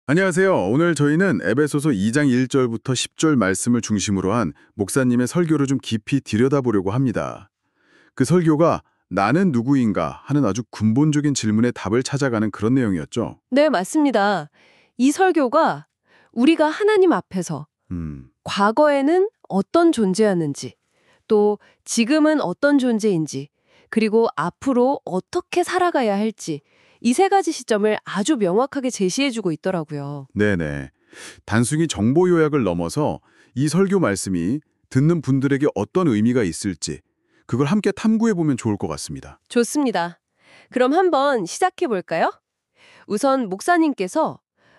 안녕하세요. 오늘 저희는 에베소서 2장 1절부터 10절 말씀을 중심으로 한 목사님의 설교를 좀 깊이 들여다보려고 합니다. 그 설교가 나는 누구인가 하는 아주 근본적인 질문에 답을 찾아가는 그런 내용이었죠. 네, 맞습니다. 이 설교가 우리가 하나님 앞에서 과거에는 어떤 존재였는지, 또 지금은 어떤 존재인지, 그리고 앞으로 어떻게 살아가야 할지, 이 세 가지 시점을 아주 명확하게 제시해주고 있더라고요. 네네. 단순히 정보 요약을 넘어서 이 설교 말씀이 듣는 분들에게 어떤 의미가 있을지 그걸 함께 탐구해보면 좋을 것 같습니다. 좋습니다. 그럼 한번 시작해 볼까요? 우선 목사님께서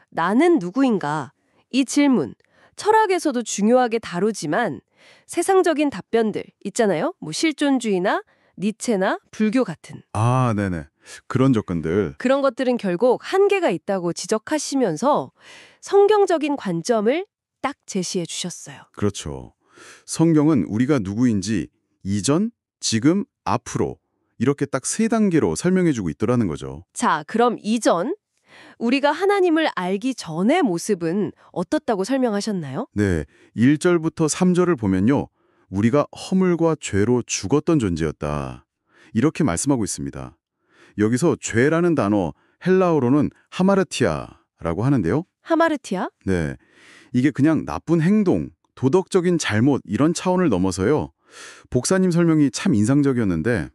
나는 누구인가? 이 질문, 철학에서도 중요하게 다루지만 세상적인 답변들 있잖아요. 뭐 실존주의나 니체나 불교 같은. 아, 네네. 그런 접근들. 그런 것들은 결국 한계가 있다고 지적하시면서 성경적인 관점을 딱 제시해 주셨어요. 그렇죠. 성경은 우리가 누구인지 이전, 지금, 앞으로 이렇게 딱 세 단계로 설명해주고 있더라는 거죠. 자, 그럼 이전 우리가 하나님을 알기 전의 모습은 어떻다고 설명하셨나요? 네, 1절부터 3절을 보면요. 우리가 허물과 죄로 죽었던 존재였다. 이렇게 말씀하고 있습니다. 여기서 죄라는 단어 헬라어로는 하마르티아라고 하는데요. 하마르티아? 네, 이게 그냥 나쁜 행동, 도덕적인 잘못 이런 차원을 넘어서요. 복사님 설명이 참 인상적이었는데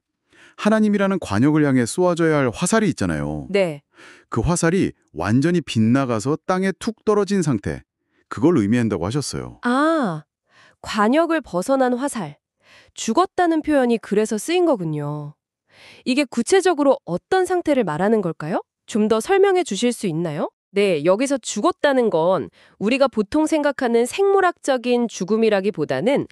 하나님이라는 관역을 향해 쏘아져야 할 화살이 있잖아요. 네. 그 화살이 완전히 빗나가서 땅에 툭 떨어진 상태, 그걸 의미한다고 하셨어요. 아, 관역을 벗어난 화살. 죽었다는 표현이 그래서 쓰인 거군요. 이게 구체적으로 어떤 상태를 말하는 걸까요? 좀 더 설명해 주실 수 있나요? 네, 여기서 죽었다는 건 우리가 보통 생각하는 생물학적인 죽음이라기보다는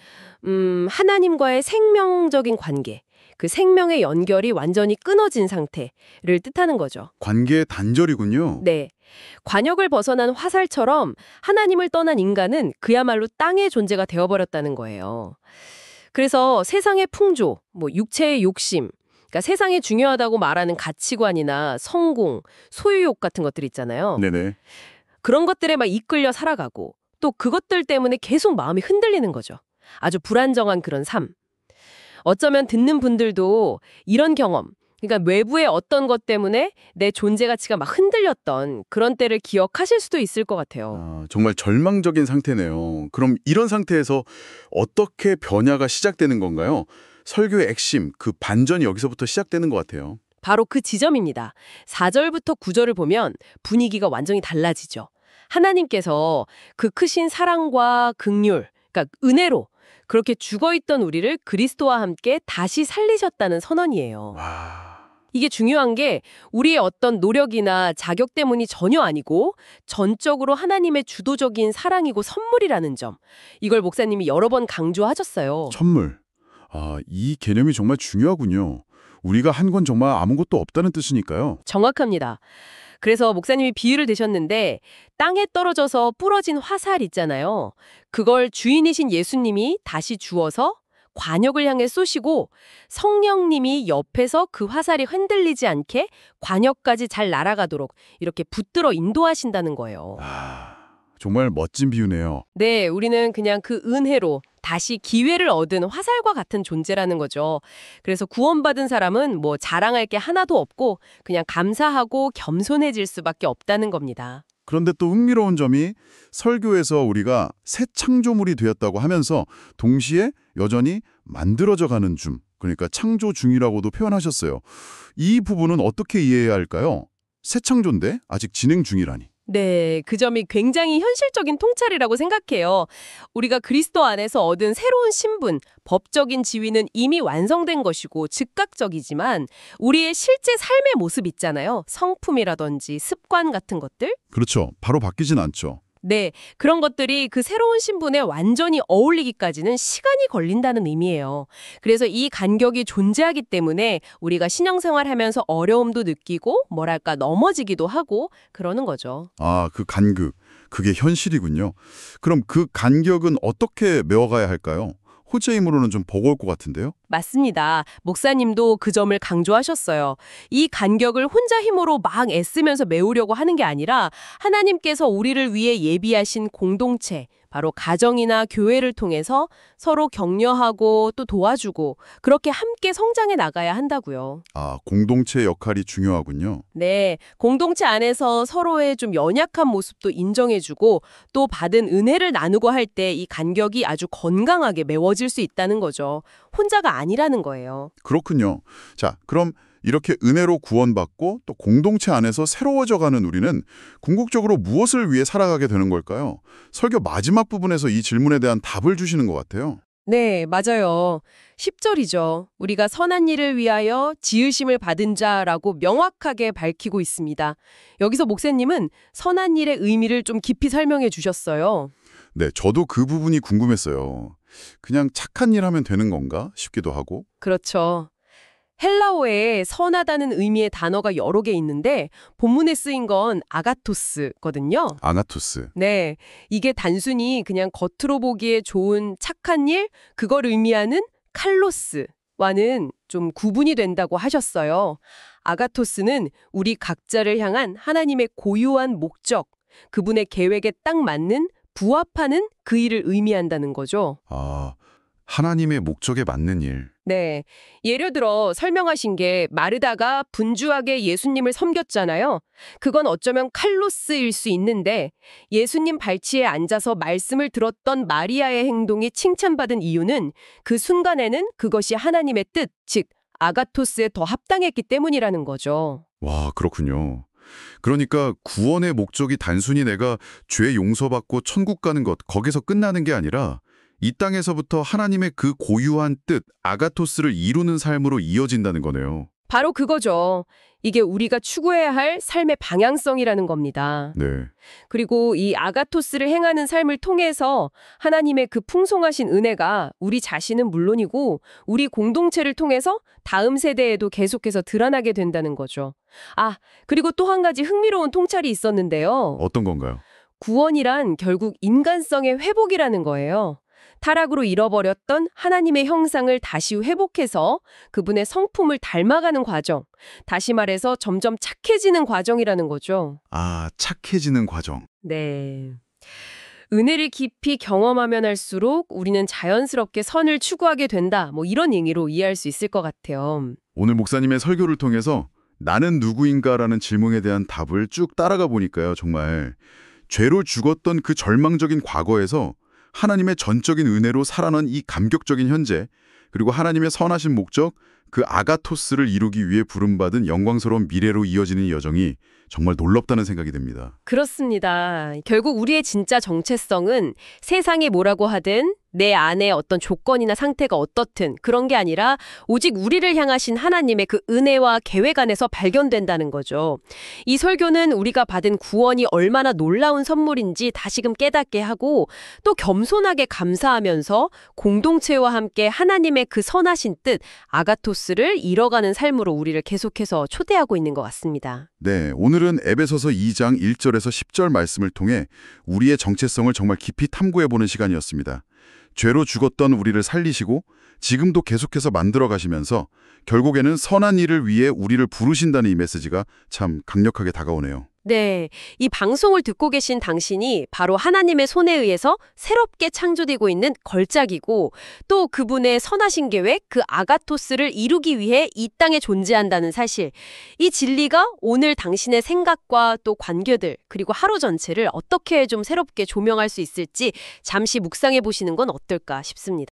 하나님과의 생명적인 관계, 그 생명의 연결이 완전히 끊어진 상태를 뜻하는 거죠. 관계의 단절이군요. 네, 관역을 벗어난 화살처럼 하나님을 떠난 인간은 그야말로 땅의 존재가 되어버렸다는 거예요. 그래서 세상의 풍조, 뭐 육체의 욕심, 그러니까 세상에 중요하다고 말하는 가치관이나 성공, 소유욕 같은 것들 있잖아요. 네네. 그런 것들에 막 이끌려 살아가고 또 그것들 때문에 계속 마음이 흔들리는 거죠. 아주 불안정한 그런 삶. 어쩌면 듣는 분들도 이런 경험, 그러니까 외부의 어떤 것 때문에 내 존재 가치가 막 흔들렸던 그런 때를 기억하실 수도 있을 것 같아요. 아, 정말 절망적인 상태네요. 그럼 이런 상태에서 어떻게 변화가 시작되는 건가요? 설교의 핵심, 그 반전이 여기서부터 시작되는 것 같아요. 바로 그 지점입니다. 4절부터 9절을 보면 분위기가 완전히 달라지죠. 하나님께서 그 크신 사랑과 긍휼, 그러니까 은혜로 그렇게 죽어있던 우리를 그리스도와 함께 다시 살리셨다는 선언이에요. 와, 이게 중요한 게 우리의 어떤 노력이나 자격 때문이 전혀 아니고 전적으로 하나님의 주도적인 사랑이고 선물이라는 점. 이걸 목사님이 여러 번 강조하셨어요. 선물. 아, 이 개념이 정말 중요하군요. 우리가 한 건 정말 아무것도 없다는 뜻이니까요. 정확합니다. 그래서 목사님이 비유를 대셨는데 땅에 떨어져서 부러진 화살 있잖아요. 그걸 주인이신 예수님이 다시 주워서 관역을 향해 쏘시고 성령님이 옆에서 그 화살이 흔들리지 않게 관역까지 잘 날아가도록 이렇게 붙들어 인도하신다는 거예요. 아, 정말 멋진 비유네요. 네, 우리는 그냥 그 은혜로 다시 기회를 얻은 화살과 같은 존재라는 거죠. 그래서 구원받은 사람은 뭐 자랑할 게 하나도 없고 그냥 감사하고 겸손해질 수밖에 없다는 겁니다. 그런데 또 흥미로운 점이 설교에서 우리가 새 창조물이 되었다고 하면서 동시에 여전히 만들어져 가는 중, 그러니까 창조 중이라고도 표현하셨어요. 이 부분은 어떻게 이해해야 할까요? 새 창조인데 아직 진행 중이라니. 네, 그 점이 굉장히 현실적인 통찰이라고 생각해요. 우리가 그리스도 안에서 얻은 새로운 신분, 법적인 지위는 이미 완성된 것이고 즉각적이지만 우리의 실제 삶의 모습 있잖아요. 성품이라든지 습관 같은 것들? 그렇죠. 바로 바뀌진 않죠. 네, 그런 것들이 그 새로운 신분에 완전히 어울리기까지는 시간이 걸린다는 의미예요. 그래서 이 간격이 존재하기 때문에 우리가 신앙생활하면서 어려움도 느끼고 뭐랄까 넘어지기도 하고 그러는 거죠. 아, 그 간극. 그게 현실이군요. 그럼 그 간격은 어떻게 메워가야 할까요? 혼자 힘으로는 좀 버거울 것 같은데요? 맞습니다. 목사님도 그 점을 강조하셨어요. 이 간격을 혼자 힘으로 막 애쓰면서 메우려고 하는 게 아니라 하나님께서 우리를 위해 예비하신 공동체, 바로 가정이나 교회를 통해서 서로 격려하고 또 도와주고 그렇게 함께 성장해 나가야 한다고요. 아, 공동체 역할이 중요하군요. 네, 공동체 안에서 서로의 좀 연약한 모습도 인정해주고 또 받은 은혜를 나누고 할 때 이 간격이 아주 건강하게 메워질 수 있다는 거죠. 혼자가 아니라는 거예요. 그렇군요. 자, 그럼 이렇게 은혜로 구원받고 또 공동체 안에서 새로워져가는 우리는 궁극적으로 무엇을 위해 살아가게 되는 걸까요? 설교 마지막 부분에서 이 질문에 대한 답을 주시는 것 같아요. 네, 맞아요. 10절이죠. 우리가 선한 일을 위하여 지으심을 받은 자라고 명확하게 밝히고 있습니다. 여기서 목사님은 선한 일의 의미를 좀 깊이 설명해 주셨어요. 네, 저도 그 부분이 궁금했어요. 그냥 착한 일 하면 되는 건가 싶기도 하고. 그렇죠. 헬라어에 선하다는 의미의 단어가 여러 개 있는데 본문에 쓰인 건 아가토스거든요. 아나토스. 네, 이게 단순히 그냥 겉으로 보기에 좋은 착한 일, 그걸 의미하는 칼로스와는 좀 구분이 된다고 하셨어요. 아가토스는 우리 각자를 향한 하나님의 고유한 목적, 그분의 계획에 딱 맞는 부합하는 그 일을 의미한다는 거죠. 아, 하나님의 목적에 맞는 일. 네. 예를 들어 설명하신 게 마르다가 분주하게 예수님을 섬겼잖아요. 그건 어쩌면 칼로스일 수 있는데 예수님 발치에 앉아서 말씀을 들었던 마리아의 행동이 칭찬받은 이유는 그 순간에는 그것이 하나님의 뜻, 즉 아가토스에 더 합당했기 때문이라는 거죠. 와, 그렇군요. 그러니까 구원의 목적이 단순히 내가 죄 용서받고 천국 가는 것, 거기서 끝나는 게 아니라 이 땅에서부터 하나님의 그 고유한 뜻, 아가토스를 이루는 삶으로 이어진다는 거네요. 바로 그거죠. 이게 우리가 추구해야 할 삶의 방향성이라는 겁니다. 네. 그리고 이 아가토스를 행하는 삶을 통해서 하나님의 그 풍성하신 은혜가 우리 자신은 물론이고 우리 공동체를 통해서 다음 세대에도 계속해서 드러나게 된다는 거죠. 아, 그리고 또 한 가지 흥미로운 통찰이 있었는데요. 어떤 건가요? 구원이란 결국 인간성의 회복이라는 거예요. 타락으로 잃어버렸던 하나님의 형상을 다시 회복해서 그분의 성품을 닮아가는 과정. 다시 말해서 점점 착해지는 과정이라는 거죠. 아, 착해지는 과정. 네. 은혜를 깊이 경험하면 할수록 우리는 자연스럽게 선을 추구하게 된다. 뭐 이런 의미로 이해할 수 있을 것 같아요. 오늘 목사님의 설교를 통해서 나는 누구인가라는 질문에 대한 답을 쭉 따라가 보니까요. 정말 죄로 죽었던 그 절망적인 과거에서 하나님의 전적인 은혜로 살아난 이 감격적인 현재, 그리고 하나님의 선하신 목적, 그 아가토스를 이루기 위해 부름받은 영광스러운 미래로 이어지는 여정이 정말 놀랍다는 생각이 듭니다. 그렇습니다. 결국 우리의 진짜 정체성은 세상이 뭐라고 하든 내 안에 어떤 조건이나 상태가 어떻든 그런 게 아니라 오직 우리를 향하신 하나님의 그 은혜와 계획 안에서 발견된다는 거죠. 이 설교는 우리가 받은 구원이 얼마나 놀라운 선물인지 다시금 깨닫게 하고 또 겸손하게 감사하면서 공동체와 함께 하나님의 그 선하신 뜻, 아가토스를 이뤄가는 삶으로 우리를 계속해서 초대하고 있는 것 같습니다. 네, 오늘은 에베소서 2장 1절에서 10절 말씀을 통해 우리의 정체성을 정말 깊이 탐구해보는 시간이었습니다. 죄로 죽었던 우리를 살리시고 지금도 계속해서 만들어 가시면서 결국에는 선한 일을 위해 우리를 부르신다는 이 메시지가 참 강력하게 다가오네요. 네, 이 방송을 듣고 계신 당신이 바로 하나님의 손에 의해서 새롭게 창조되고 있는 걸작이고 또 그분의 선하신 계획, 그 아가토스를 이루기 위해 이 땅에 존재한다는 사실. 이 진리가 오늘 당신의 생각과 또 관계들 그리고 하루 전체를 어떻게 좀 새롭게 조명할 수 있을지 잠시 묵상해 보시는 건 어떨까 싶습니다.